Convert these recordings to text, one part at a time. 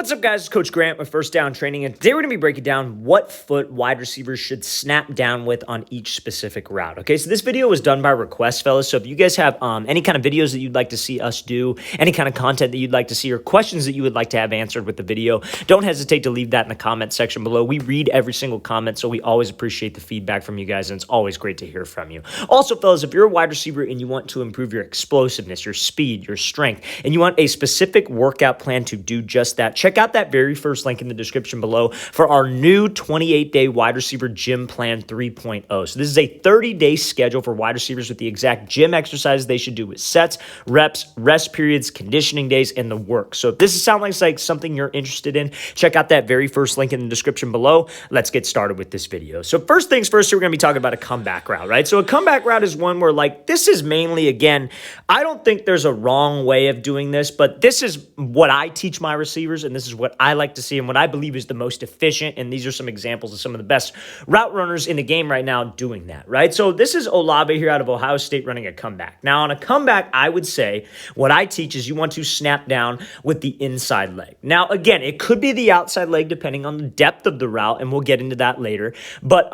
What's up, guys? It's Coach Grant with First Down Training, and today we're going to be breaking down what foot wide receivers should snap down with on each specific route. Okay, so this video was done by request, fellas. So if you guys have any kind of videos that you'd like to see us do, any kind of content that you'd like to see, or questions that you would like to have answered with the video, don't hesitate to leave that in the comment section below. We read every single comment, so we always appreciate the feedback from you guys, and it's always great to hear from you. Also, fellas, if you're a wide receiver and you want to improve your explosiveness, your speed, your strength, and you want a specific workout plan to do just that, check out that very first link in the description below for our new 28-day wide receiver gym plan 3.0. So this is a 30-day schedule for wide receivers with the exact gym exercises they should do with sets, reps, rest periods, conditioning days, and the work. So if this sounds like something you're interested in, check out that very first link in the description below. Let's get started with this video. So first things first, we're going to be talking about a comeback route, right? So a comeback route is one where, like, this is mainly, again, I don't think there's a wrong way of doing this, but this is what I teach my receivers, and this is what I like to see and what I believe is the most efficient. And these are some examples of some of the best route runners in the game right now doing that, right? So this is Olave here out of Ohio State running a comeback. Now on a comeback, I would say what I teach is you want to snap down with the inside leg. Now, again, it could be the outside leg depending on the depth of the route, and we'll get into that later. But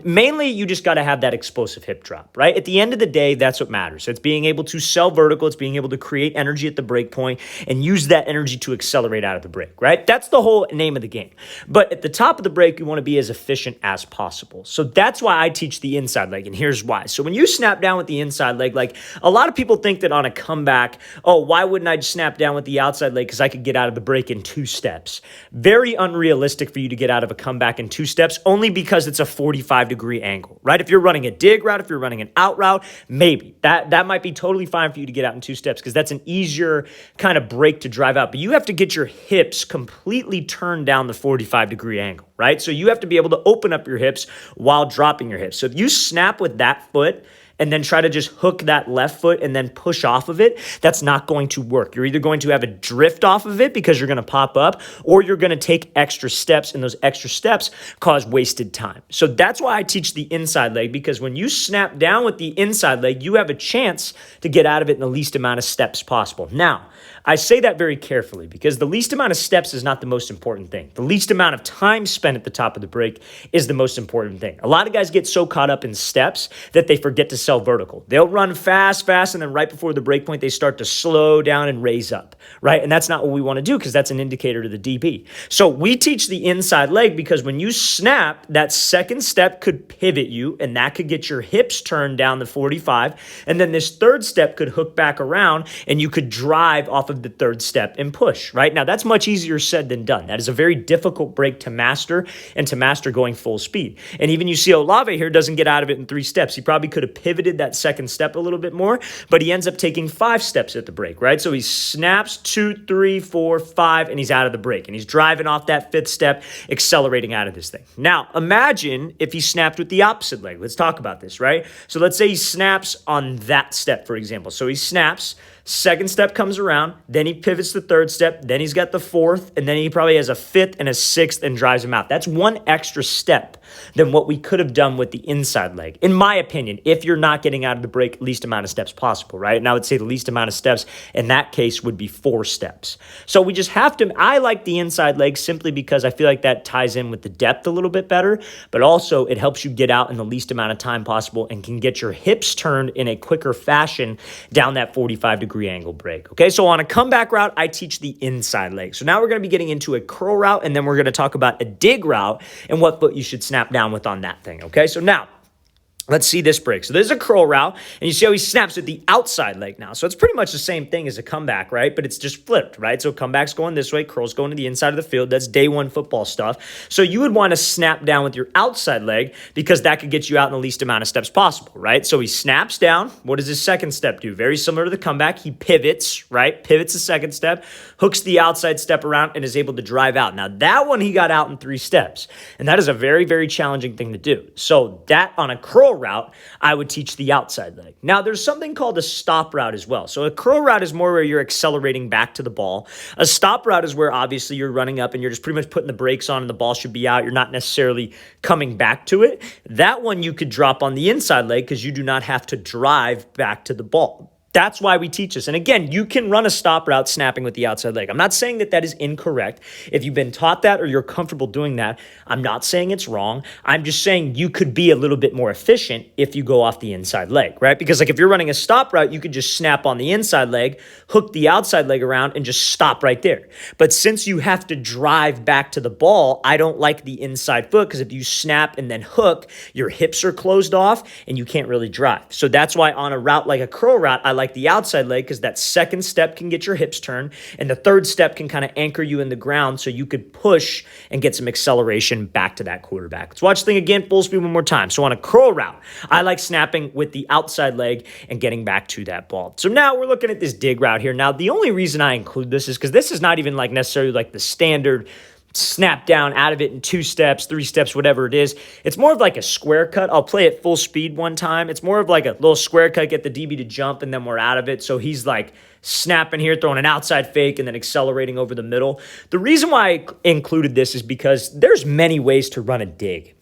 mainly you just got to have that explosive hip drop, right? At the end of the day, that's what matters. So it's being able to sell vertical. It's being able to create energy at the break point and use that energy to accelerate out of the break, right? That's the whole name of the game. But at the top of the break, you want to be as efficient as possible. So that's why I teach the inside leg, and here's why. So when you snap down with the inside leg, like a lot of people think that on a comeback, oh, why wouldn't I just snap down with the outside leg because I could get out of the break in 2 steps? Very unrealistic for you to get out of a comeback in 2 steps, only because it's a 45-degree angle, right? If you're running a dig route, if you're running an out route, maybe. That might be totally fine for you to get out in 2 steps because that's an easier kind of break to drive out. But you have to get your hips completely turned down the 45-degree angle, right? So you have to be able to open up your hips while dropping your hips. So if you snap with that foot and then try to just hook that left foot and then push off of it, that's not going to work. You're either going to have a drift off of it because you're going to pop up, or you're going to take extra steps, and those extra steps cause wasted time. So that's why I teach the inside leg, because when you snap down with the inside leg, you have a chance to get out of it in the least amount of steps possible. Now, I say that very carefully because the least amount of steps is not the most important thing. The least amount of time spent at the top of the break is the most important thing. A lot of guys get so caught up in steps that they forget to sell vertical. They'll run fast, and then right before the break point, they start to slow down and raise up, right? And that's not what we want to do because that's an indicator to the DB. So we teach the inside leg because when you snap, that second step could pivot you, and that could get your hips turned down the 45. And then this third step could hook back around, and you could drive off of the third step and push, right? Now, that's much easier said than done. That is a very difficult break to master, and to master going full speed. And even you see Olave here doesn't get out of it in 3 steps. He probably could have pivoted that second step a little bit more, but he ends up taking 5 steps at the break, right? So he snaps 2, 3, 4, 5, and he's out of the break. And he's driving off that 5th step, accelerating out of this thing. Now, imagine if he snapped with the opposite leg. Let's talk about this, right? So let's say he snaps on that step, for example. So he snaps, second step comes around, then he pivots the 3rd step, then he's got the 4th, and then he probably has a 5th and a 6th and drives him out. That's 1 extra step than what we could have done with the inside leg, in my opinion, if you're not getting out of the break least amount of steps possible, right? And I would say the least amount of steps in that case would be 4 steps. So we just have to, I like the inside leg simply because I feel like that ties in with the depth a little bit better, but also it helps you get out in the least amount of time possible and can get your hips turned in a quicker fashion down that 45-degree angle break. Okay, so on a comeback route, I teach the inside leg. So now we're going to be getting into a curl route, and then we're going to talk about a dig route and what foot you should snap down with on that thing. Okay, so now let's see this break. So there's a curl route, and you see how he snaps with the outside leg now. So it's pretty much the same thing as a comeback, right? But it's just flipped, right? So comeback's going this way, curl's going to the inside of the field. That's day 1 football stuff. So you would want to snap down with your outside leg because that could get you out in the least amount of steps possible, right? So he snaps down. What does his second step do? Very similar to the comeback. He pivots, right? Pivots the second step, hooks the outside step around, and is able to drive out. Now, that one he got out in 3 steps, and that is a very, very challenging thing to do. So that on a curl route, I would teach the outside leg. Now, there's something called a stop route as well. So a curl route is more where you're accelerating back to the ball. A stop route is where obviously you're running up and you're just pretty much putting the brakes on and the ball should be out. You're not necessarily coming back to it. That one you could drop on the inside leg because you do not have to drive back to the ball. That's why we teach this. And again, you can run a stop route snapping with the outside leg. I'm not saying that that is incorrect. If you've been taught that or you're comfortable doing that, I'm not saying it's wrong. I'm just saying you could be a little bit more efficient if you go off the inside leg, right? Because like if you're running a stop route, you could just snap on the inside leg, hook the outside leg around, and just stop right there. But since you have to drive back to the ball, I don't like the inside foot because if you snap and then hook, your hips are closed off and you can't really drive. So that's why on a route like a curl route, I like the outside leg because that second step can get your hips turned and the third step can kind of anchor you in the ground so you could push and get some acceleration back to that quarterback. Let's watch the thing again, full speed one more time. So on a curl route, I like snapping with the outside leg and getting back to that ball. So now we're looking at this dig route here. Now, the only reason I include this is because this is not even like necessarily like the standard snap down out of it in 2 steps, 3 steps, whatever it is. It's more of like a square cut. I'll play it full speed one time. It's more of like a little square cut, get the DB to jump, and then we're out of it. So he's like snapping here, throwing an outside fake, and then accelerating over the middle. The reason why I included this is because there's many ways to run a dig.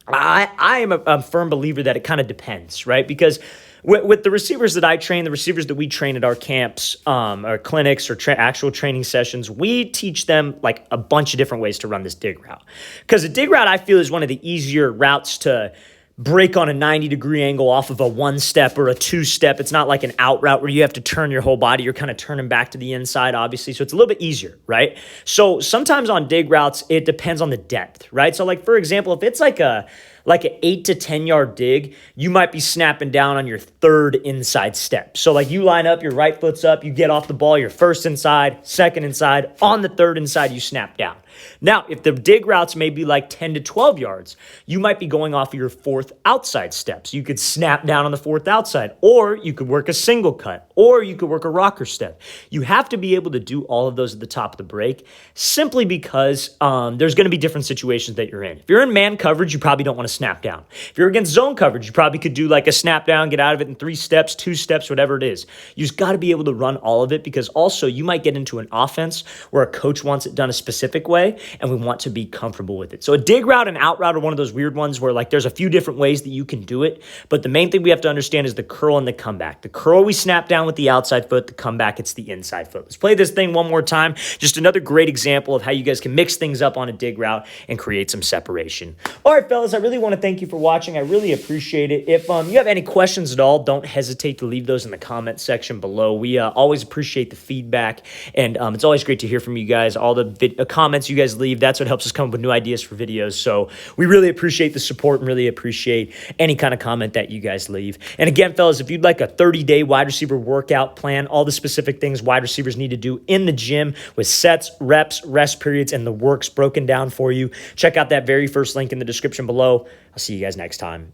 I am a firm believer that it kind of depends, right? Because with the receivers that I train, the receivers that we train at our camps, our clinics, or actual training sessions, we teach them like a bunch of different ways to run this dig route. Because a dig route, I feel, is one of the easier routes to break on a 90-degree angle off of a 1-step or a 2-step. It's not like an out route where you have to turn your whole body. You're kind of turning back to the inside, obviously. So it's a little bit easier, right? So sometimes on dig routes, it depends on the depth, right? So like, for example, if it's like an 8 to 10 yard dig, you might be snapping down on your third inside step. So like you line up, your right foot's up, you get off the ball, your first inside, second inside, on the third inside, you snap down. Now, if the dig routes may be like 10 to 12 yards, you might be going off of your fourth outside step. So you could snap down on the fourth outside, or you could work a single cut, or you could work a rocker step. You have to be able to do all of those at the top of the break simply because there's going to be different situations that you're in. If you're in man coverage, you probably don't want to snap down. If you're against zone coverage, you probably could do like a snap down, get out of it in 3 steps, 2 steps, whatever it is. You just got to be able to run all of it because also you might get into an offense where a coach wants it done a specific way and we want to be comfortable with it. So a dig route and out route are one of those weird ones where like there's a few different ways that you can do it, but the main thing we have to understand is the curl and the comeback. The curl, we snap down with the outside foot. The comeback, it's the inside foot. Let's play this thing one more time. Just another great example of how you guys can mix things up on a dig route and create some separation. All right, fellas, I really want to thank you for watching. I really appreciate it. If you have any questions at all, don't hesitate to leave those in the comment section below. We always appreciate the feedback, and it's always great to hear from you guys. All the comments you guys leave, that's what helps us come up with new ideas for videos. So we really appreciate the support and really appreciate any kind of comment that you guys leave. And again, fellas, if you'd like a 30-day wide receiver workout plan, all the specific things wide receivers need to do in the gym with sets, reps, rest periods, and the works broken down for you, check out that very first link in the description below. I'll see you guys next time.